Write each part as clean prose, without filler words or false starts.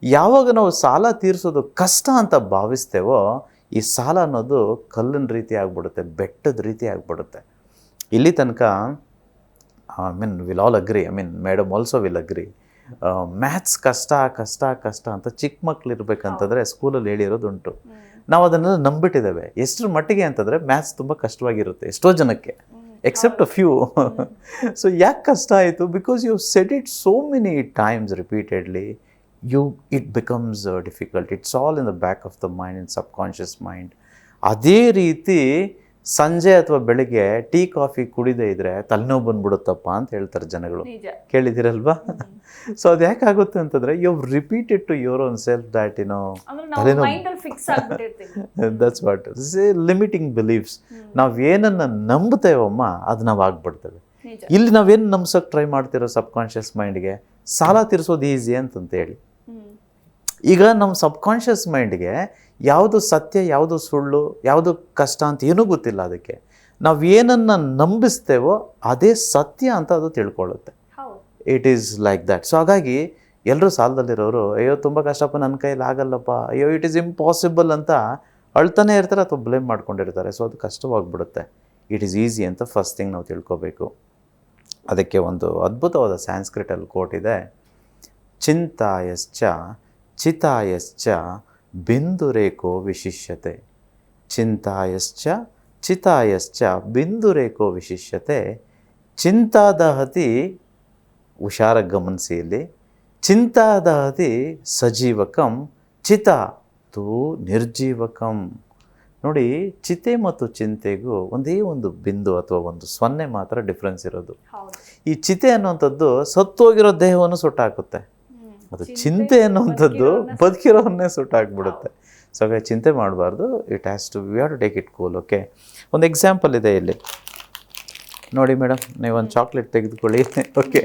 ಯಾವಾಗ ನಾವು ಸಾಲ ತೀರಿಸೋದು ಕಷ್ಟ ಅಂತ ಭಾವಿಸ್ತೇವೋ ಈ ಸಾಲ ಅನ್ನೋದು ಕಲ್ಲಿನ ರೀತಿ ಆಗಿಬಿಡುತ್ತೆ, ಬೆಟ್ಟದ ರೀತಿ ಆಗಿಬಿಡುತ್ತೆ. ಇಲ್ಲಿ ತನಕ will all agri, madam also will agree, maths ಕಷ್ಟ ಕಷ್ಟ ಕಷ್ಟ ಅಂತ ಚಿಕ್ಕ ಮಕ್ಳು ಇರಬೇಕಂತಂದರೆ ಸ್ಕೂಲಲ್ಲಿ ಹೇಳಿರೋದುಂಟು. ನಾವು ಅದನ್ನೆಲ್ಲ ನಂಬಿಟ್ಟಿದ್ದೇವೆ. ಎಷ್ಟರ ಮಟ್ಟಿಗೆ ಅಂತಂದರೆ ಮ್ಯಾಥ್ಸ್ ತುಂಬ ಕಷ್ಟವಾಗಿರುತ್ತೆ ಎಷ್ಟೋ ಜನಕ್ಕೆ, ಎಕ್ಸೆಪ್ಟ್ ಅ ಫ್ಯೂ. ಸೊ ಯಾಕೆ ಕಷ್ಟ ಆಯಿತು? Because you said it so many times repeatedly, it becomes difficult. It's all in the back of the mind, in subconscious mind. ಅದೇ ರೀತಿ ಸಂಜೆ ಅಥವಾ ಬೆಳಿಗ್ಗೆ ಟೀ ಕಾಫಿ ಕುಡಿದೇ ಇದ್ರೆ ತಲೆನೋವು ಬಂದ್ಬಿಡುತ್ತಪ್ಪ ಅಂತ ಹೇಳ್ತಾರೆ ಜನಗಳು, ಕೇಳಿದಿರಲ್ವಾ? ಸೊ ಅದು ಯಾಕಾಗುತ್ತೆ ಅಂತಂದ್ರೆ you repeated to your own self that that's what limiting beliefs. ನಾವೇನನ್ನ ನಂಬ್ತೇವಮ್ಮ ಅದು ನಾವು ಆಗ್ಬಿಡ್ತೇವೆ. ಇಲ್ಲಿ ನಾವೇನು ನಂಬ್ಸೋಕೆ ಟ್ರೈ ಮಾಡ್ತಿರೋ ಸಬ್ಕಾನ್ಷಿಯಸ್ ಮೈಂಡ್ಗೆ ಸಾಲ ತೀರಿಸೋದು ಈಸಿ ಅಂತಂತೇಳಿ. ಈಗ ನಮ್ಮ ಸಬ್ಕಾನ್ಷಿಯಸ್ ಮೈಂಡ್ಗೆ ಯಾವುದು ಸತ್ಯ, ಯಾವುದು ಸುಳ್ಳು, ಯಾವುದು ಕಷ್ಟ ಅಂತ ಏನೂ ಗೊತ್ತಿಲ್ಲ. ಅದಕ್ಕೆ ನಾವು ಏನನ್ನು ನಂಬಿಸ್ತೇವೋ ಅದೇ ಸತ್ಯ ಅಂತ ಅದು ತಿಳ್ಕೊಳ್ಳುತ್ತೆ. It is like that. So ಹಾಗಾಗಿ ಎಲ್ಲರೂ ಸಾಲದಲ್ಲಿರೋರು ಅಯ್ಯೋ ತುಂಬ ಕಷ್ಟಪ್ಪ, ನನ್ನ ಕೈಯಲ್ಲಿ ಆಗಲ್ಲಪ್ಪ, ಅಯ್ಯೋ ಇಟ್ ಈಸ್ ಇಂಪಾಸಿಬಲ್ ಅಂತ ಅಳ್ತಾನೆ ಇರ್ತಾರೆ ಅಥವಾ ಬ್ಲೇಮ್ ಮಾಡ್ಕೊಂಡಿರ್ತಾರೆ. ಸೊ ಅದು ಕಷ್ಟವಾಗ್ಬಿಡುತ್ತೆ. ಇಟ್ ಈಸ್ ಈಸಿ ಅಂತ ಫಸ್ಟ್ ಥಿಂಗ್ ನಾವು ತಿಳ್ಕೊಬೇಕು. ಅದಕ್ಕೆ ಒಂದು ಅದ್ಭುತವಾದ ಸ್ಯಾನ್ಸ್ಕ್ರಿಟಲ್ಲಿ ಕೋಟ್ ಇದೆ, ಚಿಂತಾಯಶ್ಚ ಚಿತಾಯಶ್ಚ ಬಿಂದುರೇಕೋ ವಿಶಿಷ್ಯತೆ. ಚಿಂತಾಯಶ್ಚ ಚಿತಾಯಶ್ಚ ಬಿಂದುರೇಕೋ ವಿಶಿಷ್ಯತೆ. ಚಿಂತಾದಹತಿ, ಹುಷಾರಾಗಿ ಗಮನಿಸಿ ಇಲ್ಲಿ, ಚಿಂತಾದಹತಿ ಸಜೀವಕಂ ಚಿತ ತು ನಿರ್ಜೀವಕಂ. ನೋಡಿ, ಚಿತೆ ಮತ್ತು ಚಿಂತೆಗೂ ಒಂದೇ ಒಂದು ಬಿಂದು ಅಥವಾ ಒಂದು ಸೊನ್ನೆ ಮಾತ್ರ ಡಿಫ್ರೆನ್ಸ್ ಇರೋದು. ಈ ಚಿತೆ ಅನ್ನುವಂಥದ್ದು ಸತ್ತೋಗಿರೋ ದೇಹವನ್ನು ಸುಟ್ಟಾಕುತ್ತೆ, ಅದು ಚಿಂತೆ ಅನ್ನುವಂಥದ್ದು ಬದುಕಿರೋವನ್ನೇ ಸುಟ್ಟಾಕ್ಬಿಡುತ್ತೆ. ಸೊ ಹಾಗೆ ಚಿಂತೆ ಮಾಡಬಾರ್ದು. It has to we have to take it cool. Okay, ಒಂದು ಎಕ್ಸಾಂಪಲ್ ಇದೆ ಇಲ್ಲಿ ನೋಡಿ ಮೇಡಮ್, ನೀವೊಂದು ಚಾಕ್ಲೇಟ್ ತೆಗೆದುಕೊಳ್ಳಿ. Okay,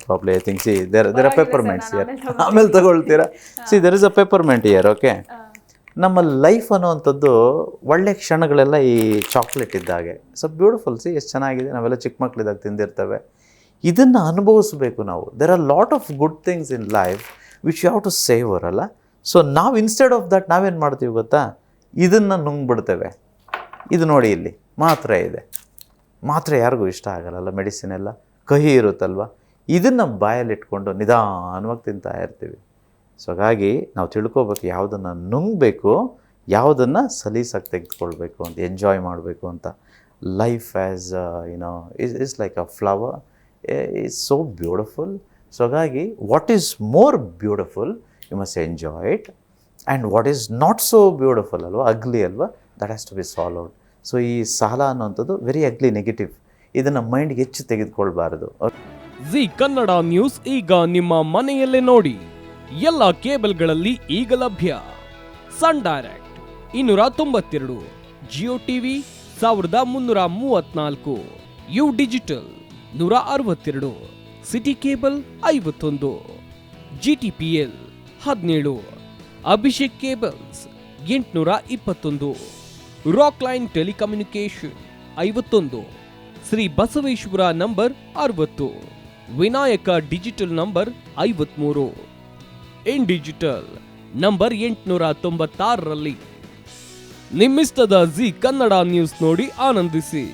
probably I think see there are peppermints here, ಆಮೇಲೆ ತಗೊಳ್ತೀರಾ. See there is a peppermint here. Okay, ನಮ್ಮ ಲೈಫ್ ಅನ್ನುವಂಥದ್ದು ಒಳ್ಳೆ ಕ್ಷಣಗಳೆಲ್ಲ ಈ ಚಾಕ್ಲೇಟ್ ಇದ್ದಾಗೆ. So beautiful. ಸಿ ಎಷ್ಟು ಚೆನ್ನಾಗಿದೆ, ನಾವೆಲ್ಲ ಚಿಕ್ಕ ಮಕ್ಕಳಿದ್ದಾಗ ತಿಂದಿರ್ತೇವೆ. ಇದನ್ನು ಅನುಭವಿಸ್ಬೇಕು ನಾವು. There are lot of good things in life which you have to savour ಅಲ್ಲ. ಸೊ ನಾವು ಇನ್ಸ್ಟೆಡ್ ಆಫ್ ದಟ್ ನಾವೇನು ಮಾಡ್ತೀವಿ ಗೊತ್ತಾ, ಇದನ್ನು ನುಂಗ್ಬಿಡ್ತೇವೆ. ಇದು ನೋಡಿ, ಇಲ್ಲಿ ಮಾತ್ರೆ ಇದೆ, ಮಾತ್ರೆ ಯಾರಿಗೂ ಇಷ್ಟ ಆಗಲ್ಲ, ಮೆಡಿಸಿನ್ ಎಲ್ಲ ಕಹಿ ಇರುತ್ತಲ್ವ. ಇದನ್ನು ಬಾಯಲ್ಲಿಟ್ಕೊಂಡು ನಿಧಾನವಾಗಿ ತಿಂತಾ ಇರ್ತೀವಿ. ಸೊ ಹಾಗಾಗಿ ನಾವು ತಿಳ್ಕೊಬೇಕು ಯಾವುದನ್ನು ನುಂಗಬೇಕು, ಯಾವುದನ್ನು ಸಲೀಸಾಗಿ ತೆಗೆದುಕೊಳ್ಬೇಕು ಅಂತ, ಎಂಜಾಯ್ ಮಾಡಬೇಕು ಅಂತ. Life as is like a flower, is so beautiful. So ಹಾಗಾಗಿ what is more beautiful you must enjoy it, and what is not so beautiful ಅಲ್ವಾ, ಅಗ್ಲಿ ಅಲ್ವಾ, that has to be solved. So ಈ ಸಾಲ ಅನ್ನೋಂಥದ್ದು very ಅಗ್ಲಿ, negative. ಇದನ್ನು ಮೈಂಡ್ಗೆ ಹೆಚ್ಚು ತೆಗೆದುಕೊಳ್ಬಾರದು. G Kannada news ಈಗ ನಿಮ್ಮ ಮನೆಯಲ್ಲೇ ನೋಡಿ. ಎಲ್ಲ ಕೇಬಲ್ಗಳಲ್ಲಿ ಈಗ ಲಭ್ಯ. Sun direct 292, Jio TV 1334, U digital 162, city cable 51, GTPL 17, Abhishek cables 821, rock line telecommunication 51, Shri Basaveshwara number 60, Vinayaka digital number 53, in digital number 896ರಲ್ಲಿ. ನಿಮ್ಮಿಸ್ತದ ಜಿ ಕನ್ನಡ ನ್ಯೂಸ್ ನೋಡಿ ಆನಂದಿಸಿ.